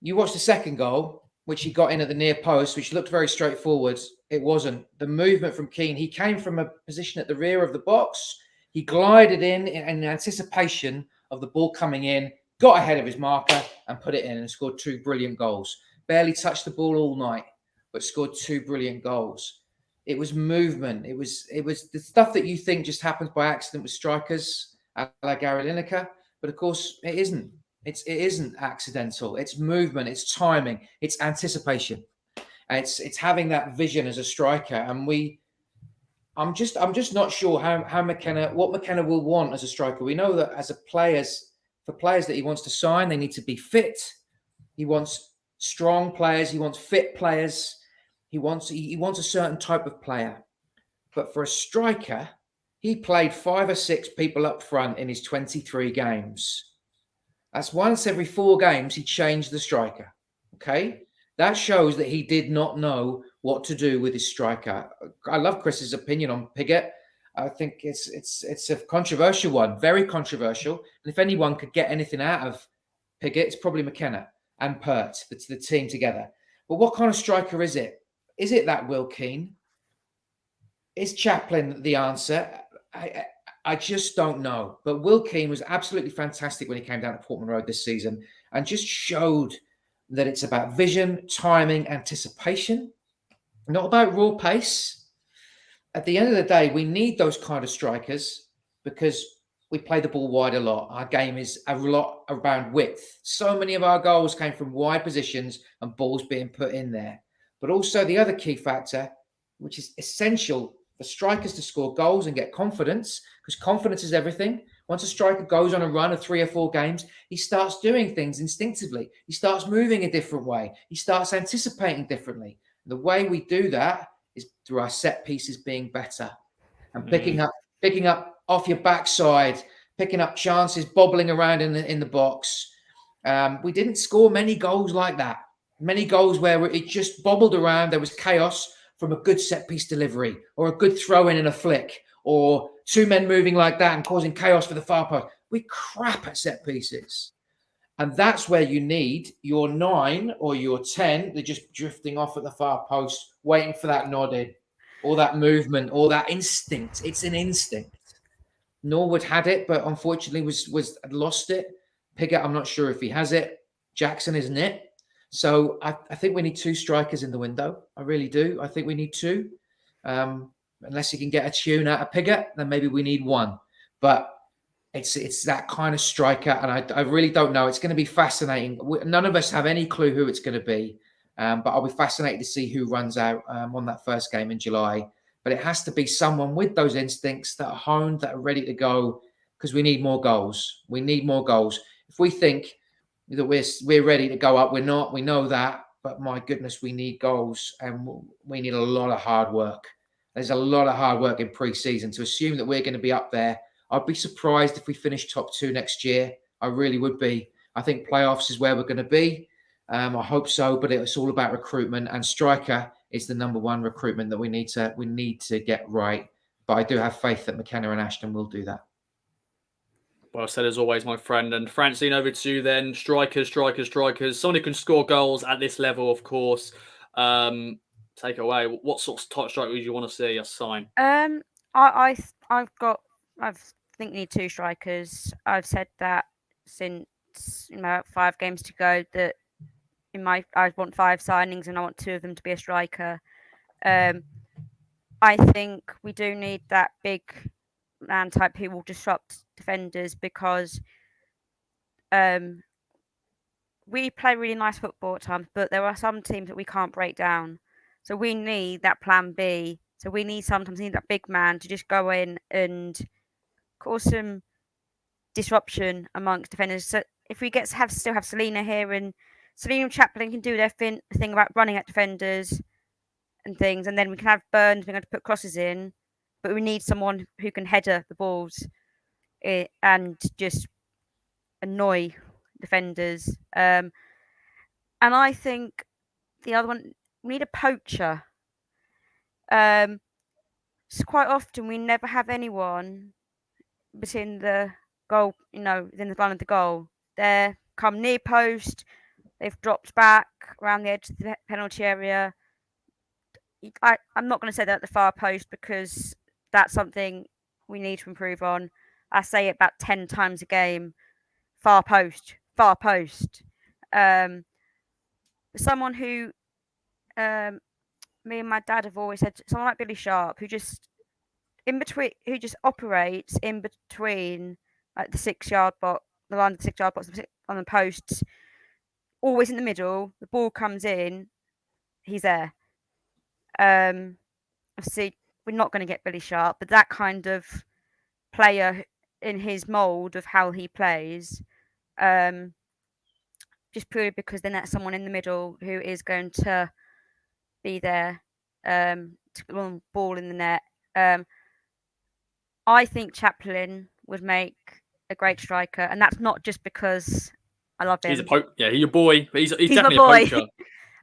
You watch the second goal, which he got in at the near post, which looked very straightforward. It wasn't. The movement from Keane, he came from a position at the rear of the box. He glided in anticipation of the ball coming in, got ahead of his marker and put it in and scored 2 brilliant goals. Barely touched the ball all night, but scored 2 brilliant goals. It was movement. It was the stuff that you think just happens by accident with strikers, like Gary Lineker. But of course, it isn't. It isn't accidental. It's movement. It's timing. It's anticipation. And it's having that vision as a striker. And I'm just not sure what McKenna will want as a striker. We know that for players that he wants to sign, they need to be fit. He wants strong players. He wants fit players. He wants a certain type of player. But for a striker, he played 5 or 6 people up front in his 23 games. That's once every 4 games he changed the striker. Okay, that shows that he did not know what to do with his striker. I love Chris's opinion on Piggott. I think it's a controversial one, very controversial. And if anyone could get anything out of Piggott, it's probably McKenna and Pert, the team together. But what kind of striker is it? Is it that Will Keane? Is Chaplin the answer? I just don't know. But Will Keane was absolutely fantastic when he came down to Portman Road this season and just showed that it's about vision, timing, anticipation, not about raw pace. At the end of the day, we need those kind of strikers because we play the ball wide a lot. Our game is a lot around width. So many of our goals came from wide positions and balls being put in there. But also the other key factor, which is essential for strikers to score goals and get confidence, because confidence is everything. Once a striker goes on a run of 3 or 4 games, he starts doing things instinctively. He starts moving a different way. He starts anticipating differently. The way we do that is through our set pieces being better and picking up off your backside, picking up chances, bobbling around in the box. We didn't score many goals like that. Many goals where it just bobbled around. There was chaos from a good set piece delivery or a good throw in and a flick or 2 men moving like that and causing chaos for the far post. We crap at set pieces. And that's where you need your 9 or your 10. They're just drifting off at the far post, waiting for that nod in or that movement or that instinct. It's an instinct. Norwood had it, but unfortunately was lost it. Piggott, I'm not sure if he has it. Jackson isn't it. So I think we need 2 strikers in the window. I really do. I think we need 2. Unless you can get a tune out of Piggott, then maybe we need 1. But it's that kind of striker, and I really don't know. It's going to be fascinating. None of us have any clue who it's going to be, but I'll be fascinated to see who runs out on that first game in July. But it has to be someone with those instincts that are honed, that are ready to go, because we need more goals. We need more goals. If we think that we're ready to go up, we're not. We know that, but my goodness, we need goals, and we need a lot of hard work. There's a lot of hard work in pre-season. To assume that we're going to be up there, I'd be surprised if we finish top 2 next year. I really would be. I think playoffs is where we're going to be. I hope so, but it's all about recruitment, and striker is the number 1 recruitment that we need to get right. But I do have faith that McKenna and Ashton will do that. Well said as always, my friend. And Francine, over to you then. Strikers. Someone who can score goals at this level, of course. Take away. What sort of type striker would you want to see us sign? I think we need 2 strikers. I've said that since about 5 games to go that I want 5 signings and I want 2 of them to be a striker. I think we do need that big man type who will disrupt defenders because we play really nice football at times, but there are some teams that we can't break down. So we need that plan B. So we need that big man to just go in and cause some disruption amongst defenders. So if we still have Selena here, and Selena and Chaplin can do their thing about running at defenders and things, and then we can have Burns being able to put crosses in, but we need someone who can header the balls and just annoy defenders. And I think the other one, we need a poacher. So quite often we never have anyone between the goal, within the line of the goal. They come near post, they've dropped back around the edge of the penalty area. I'm not going to say that at the far post because that's something we need to improve on. I say it about 10 times a game. Far post. Someone who me and my dad have always said, someone like Billy Sharp, who just operates in between like the 6-yard box, the line of the 6-yard box on the posts, always in the middle. The ball comes in, he's there. Obviously, we're not going to get Billy Sharp, but that kind of player in his mould of how he plays, just purely because then that's someone in the middle who is going to be there to get the ball in the net. I think Chaplin would make a great striker, and that's not just because I love him. He's he's your boy, but he's my definitely boy. a poacher.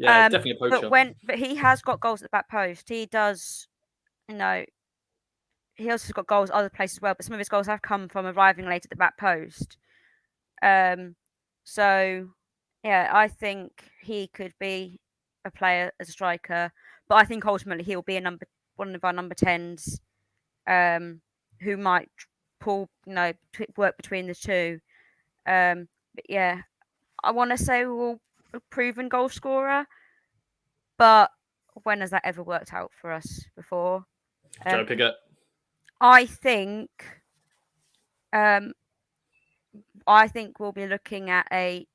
Yeah, definitely a poacher. But he has got goals at the back post. He does, he also got goals other places as well, but some of his goals have come from arriving late at the back post. So yeah, I think he could be a player as a striker, but I think ultimately he'll be one of our number 10s, who might pull, work between the two. But yeah, I want to say we'll a proven goal scorer, but when has that ever worked out for us before? Joe Pickett. I think we'll be looking at a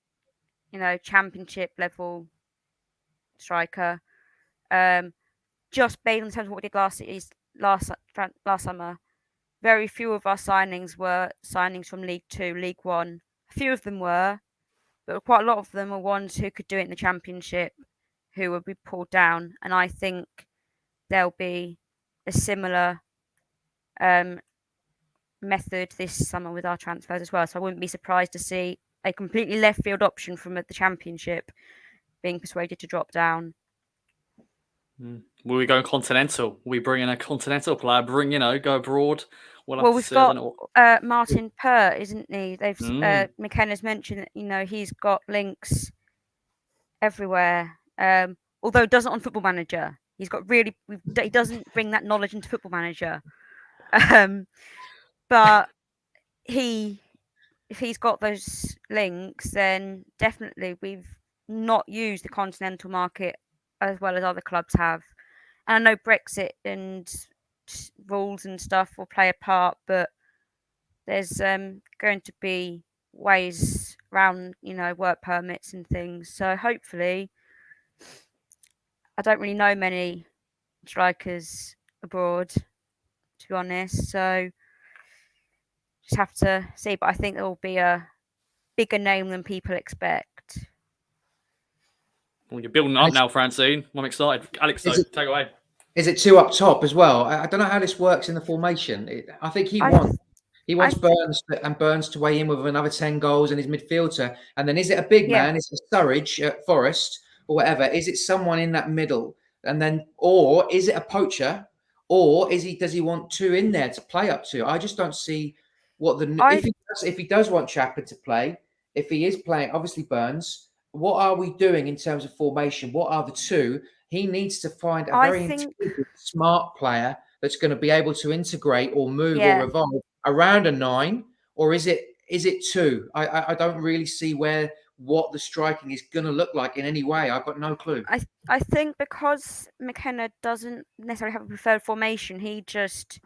championship level striker. Just based on terms of what we did last summer. Very few of our signings were signings from League 2, League 1. A few of them were, but quite a lot of them were ones who could do it in the championship, who would be pulled down. And I think there'll be a similar method this summer with our transfers as well. So I wouldn't be surprised to see a completely left field option from the championship being persuaded to drop down. Will we go continental? Will we bring in a continental player? Go abroad? We've got Martin Pert, isn't he? McKenna's mentioned that he's got links everywhere. Although doesn't on Football Manager. He doesn't bring that knowledge into Football Manager. But if he's got those links, then definitely we've not used the continental market as well as other clubs have. And I know Brexit and rules and stuff will play a part, but there's going to be ways around, work permits and things. So hopefully, I don't really know many strikers abroad, to be honest. So just have to see. But I think there will be a bigger name than people expect. Well, you're building up now, Francine. I'm excited. Alex, take away. Is it 2 up top as well? I don't know how this works in the formation. I think he wants Burns to weigh in with another 10 goals and his midfielder. And then is it a big man? Is it Sturridge at Forest or whatever? Is it someone in that middle? And then, or is it a poacher? Or does he want 2 in there to play up to? I just don't see if he does want Chapper to play, if he is playing, obviously Burns, what are we doing in terms of formation? What are the 2? He needs to find a very smart player that's going to be able to integrate or move or revolve around a 9, or is it 2? I don't really see what the striking is going to look like in any way. I've got no clue. I think because McKenna doesn't necessarily have a preferred formation, he thinks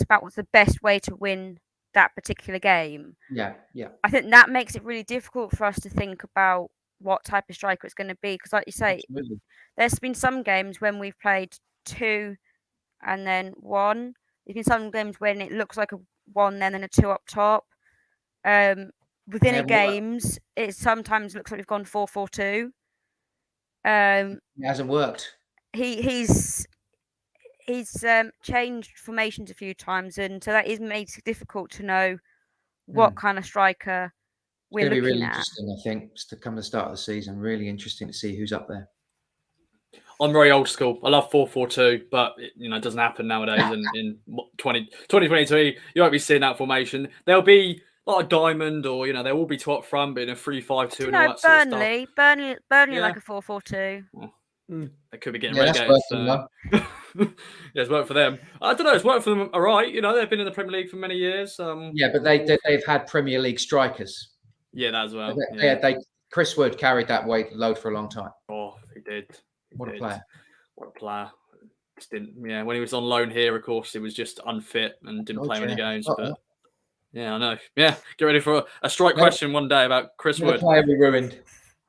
about what's the best way to win that particular game. Yeah. I think that makes it really difficult for us to think about what type of striker it's going to be, because like you say, there's been some games when we've played 2 and then 1. There's been some games when it looks like a 1 then and a 2 up top. Within games, it sometimes looks like we've gone 4-4-2. It hasn't worked. He's changed formations a few times, and so that makes it difficult to know what kind of striker we're looking at. It's going to be really interesting, I think, to come to the start of the season. Really interesting to see who's up there. I'm very old school. I love 4-4-2, but it doesn't happen nowadays. in 2022, you won't be seeing that formation. There'll be like a diamond, or there will be 2 up front, but in a 3-5-2 and all that sort of stuff. Burnley like a 4-4-2. They could be getting relegated. It's worked for them. I don't know. It's worked for them. All right. They've been in the Premier League for many years. But they've had Premier League strikers. Yeah, that as well. Chris Wood carried that load for a long time. Oh, he did. What a player. What a player. Just didn't. Yeah, when he was on loan here, of course, he was just unfit and didn't play many games. But yeah, I know. Yeah, get ready for a strike question one day about Chris Wood. Player we ruined.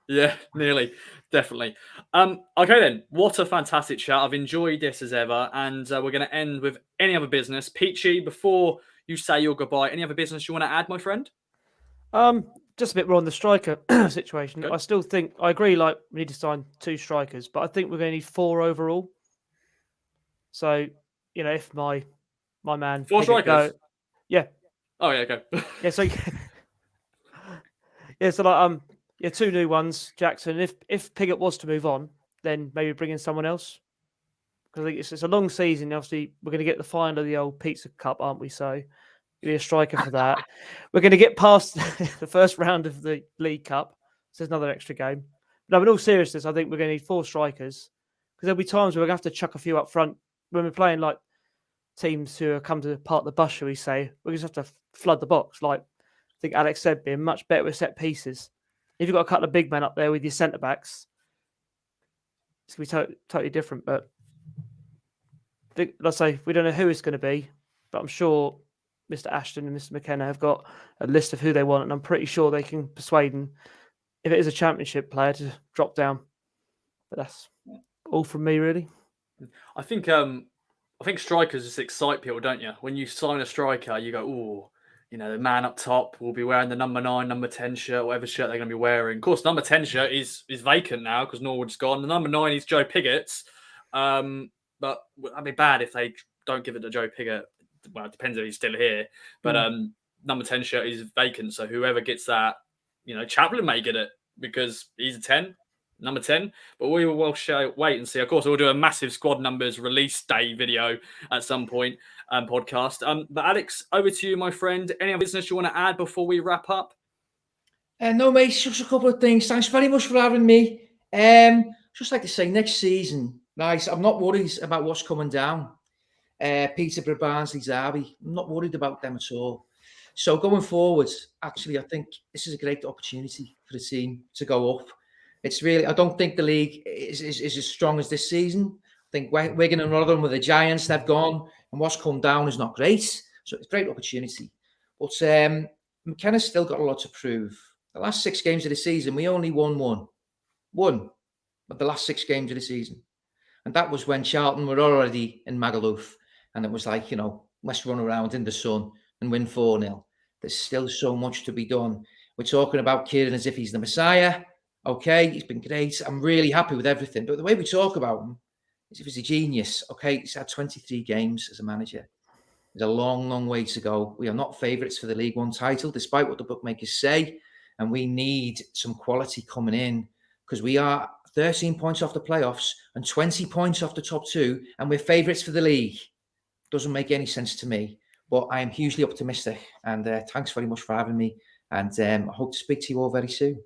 Yeah, nearly. Definitely. Okay then. What a fantastic chat. I've enjoyed this as ever, and we're going to end with any other business. Peachy, before you say your goodbye, any other business you want to add, my friend? Just a bit more on the striker situation. Good. I still think I agree. Like, we need to sign 2 strikers, but I think we're going to need 4 overall. So, if my man 4 strikers, yeah. Oh yeah, okay. Yeah. So Yeah, so like 2 new ones, Jackson. If Piggott was to move on, then maybe bring in someone else. Because I think it's a long season. Obviously, we're going to get the final of the old Pizza Cup, aren't we? So you'll be a striker for that. We're going to get past the first round of the League Cup. So there's another extra game. No, in all seriousness, I think we're going to need 4 strikers. Because there'll be times where we're going to have to chuck a few up front when we're playing like teams who come to part the bus, shall we say. We just have to flood the box. Like I think Alex said, being much better with set pieces. If you've got a couple of big men up there with your centre backs, it's going to be totally different. But let's say we don't know who it's going to be, but I'm sure Mr. Ashton and Mr. McKenna have got a list of who they want, and I'm pretty sure they can persuade them, if it is a championship player, to drop down. But that's all from me, really. I think strikers just excite people, don't you? When you sign a striker, you go, "Oh, you know, the man up top will be wearing the number 9, number 10 shirt, whatever shirt they're going to be wearing." Of course, number 10 shirt is vacant now because Norwood's gone. The number 9 is Joe Piggott's. But I'd be bad if they don't give it to Joe Piggott. Well, it depends if he's still here. But number 10 shirt is vacant, so whoever gets that, Chaplin may get it because he's a 10. Number 10, but we will wait and see. Of course, we'll do a massive squad numbers release day video at some point, podcast. But Alex, over to you, my friend. Any other business you want to add before we wrap up? No, mate, just a couple of things. Thanks very much for having me. Just like to say, next season, nice. I'm not worried about what's coming down. Peterborough, Barnsley, Derby. I'm not worried about them at all. So going forward, actually, I think this is a great opportunity for the team to go up. It's really, I don't think the league is as strong as this season. I think Wigan and Rotherham with the Giants, they've gone, and what's come down is not great. So it's a great opportunity. But McKenna's still got a lot to prove. The last 6 games of the season, we only won one of the last 6 games of the season. And that was when Charlton were already in Magaluf. And it was like, let's run around in the sun and win 4-0. There's still so much to be done. We're talking about Kaden as if he's the Messiah. Okay, he's been great. I'm really happy with everything. But the way we talk about him is if he's a genius. Okay, he's had 23 games as a manager. There's a long, long way to go. We are not favourites for the League One title, despite what the bookmakers say. And we need some quality coming in because we are 13 points off the playoffs and 20 points off the top 2. And we're favourites for the league. Doesn't make any sense to me. But I am hugely optimistic. And thanks very much for having me. And I hope to speak to you all very soon.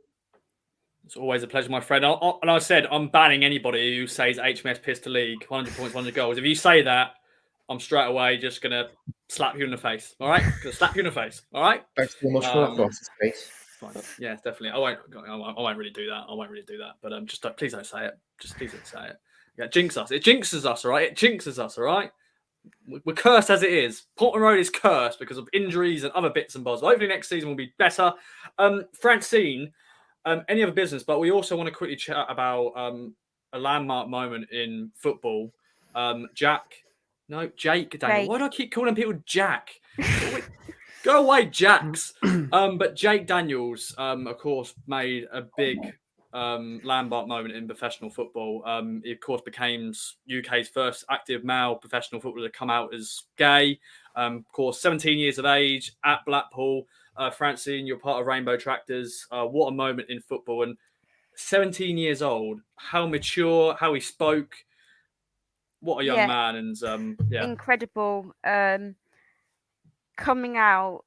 It's always a pleasure, my friend. And I said I'm banning anybody who says HMS Pistol League, 100 points, 100 goals. If you say that, I'm straight away just going to slap you in the face. All right? Going to slap you in the face. All right? Thanks so much for that, boss. It's great. Fine. Yeah, definitely. I won't really do that. I won't really do that. But please don't say it. Just please don't say it. Yeah, jinx us. It jinxes us, all right? It jinxes us, all right? We're cursed as it is. Portman Road is cursed because of injuries and other bits and bobs. Hopefully next season will be better. Francine, any other business, but we also want to quickly chat about a landmark moment in football. Jake Daniel. Why do I keep calling people Jack? Go away, Jacks. But Jake Daniels, of course, made a big landmark moment in professional football. He, of course, became UK's first active male professional footballer to come out as gay. Of course, 17 years of age at Blackpool. Francine, you're part of Rainbow Tractors. What a moment in football. And 17 years old, how mature, how he spoke. What a young man. And incredible. Coming out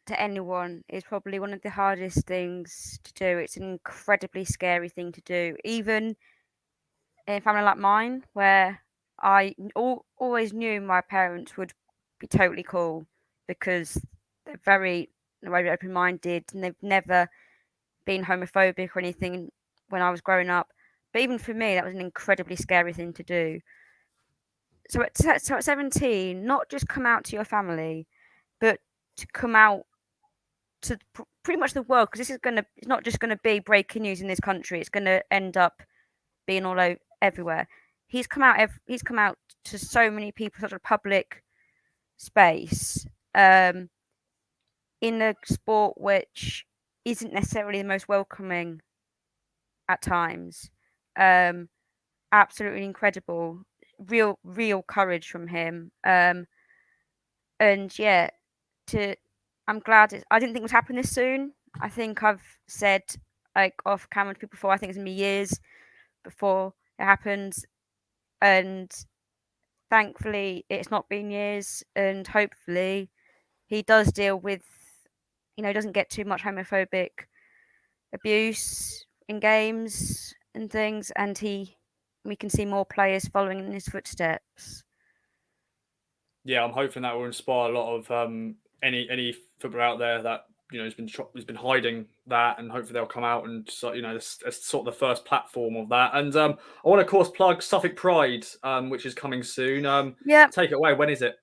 to anyone is probably one of the hardest things to do. It's an incredibly scary thing to do. Even in a family like mine, where I always knew my parents would be totally cool because they're very open-minded and they've never been homophobic or anything when I was growing up. But even for me, that was an incredibly scary thing to do. So at 17, not just come out to your family, but to come out to pretty much the world, because it's not just going to be breaking news in this country. It's going to end up being all over everywhere. He's come out to so many people, such a public space, in a sport which isn't necessarily the most welcoming at times. Absolutely incredible. Real courage from him. And yeah, I'm glad I didn't think it would happen this soon. I think I've said like off camera to people before, I think it's gonna be years before it happens. And thankfully it's not been years, and hopefully he does deal with, he doesn't get too much homophobic abuse in games and things, and we can see more players following in his footsteps. Yeah, I'm hoping that will inspire a lot of any footballer out there that has been hiding that, and hopefully they'll come out and it's sort of the first platform of that. And I want to, of course, plug Suffolk Pride, which is coming soon. Yeah, take it away. When is it?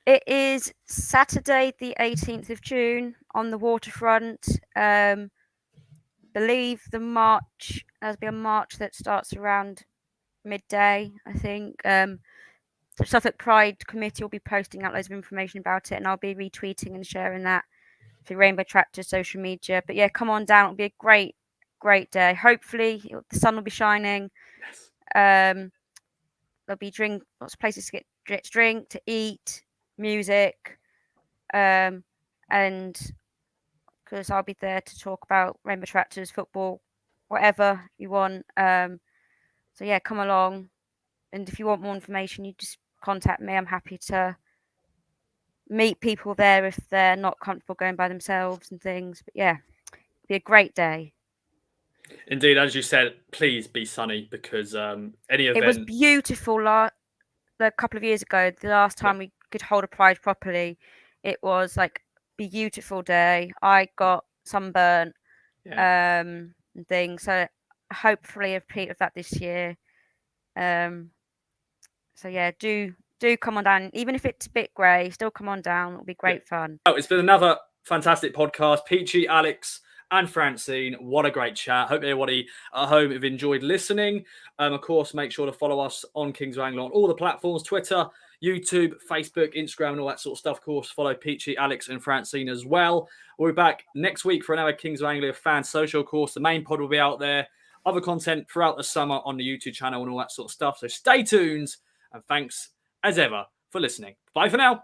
it is Saturday, the 18th of June, on the waterfront. Believe there'll be a march that starts around midday, I think. The Suffolk Pride Committee will be posting out loads of information about it, and I'll be retweeting and sharing that through Rainbow Tractor social media. But yeah, come on down. It'll be a great, great day. Hopefully, the sun will be shining. Yes. There'll be lots of places to get drink, to eat, music, and because I'll be there to talk about Rainbow Tractors, football, whatever you want. So yeah, come along. And if you want more information, you just contact me. I'm happy to meet people there if they're not comfortable going by themselves and things. But yeah, it'll be a great day. Indeed, as you said, please be sunny, because any event. It was beautiful a couple of years ago. The last time we could hold a pride properly, it was like a beautiful day. I got sunburnt and things. So hopefully a repeat of that this year. So yeah, do come on down. Even if it's a bit grey, still come on down. It'll be great fun. Oh, it's been another fantastic podcast. Peachy, Alex, and Francine, what a great chat. Hope everybody at home have enjoyed listening. Of course, make sure to follow us on Kings of Anglia on all the platforms: Twitter, YouTube, Facebook, Instagram, and all that sort of stuff. Of course, follow Peachy, Alex, and Francine as well. We'll be back next week for another Kings of Anglia fan social. Of course, the main pod will be out there. Other content throughout the summer on the YouTube channel and all that sort of stuff. So stay tuned, and thanks as ever for listening. Bye for now.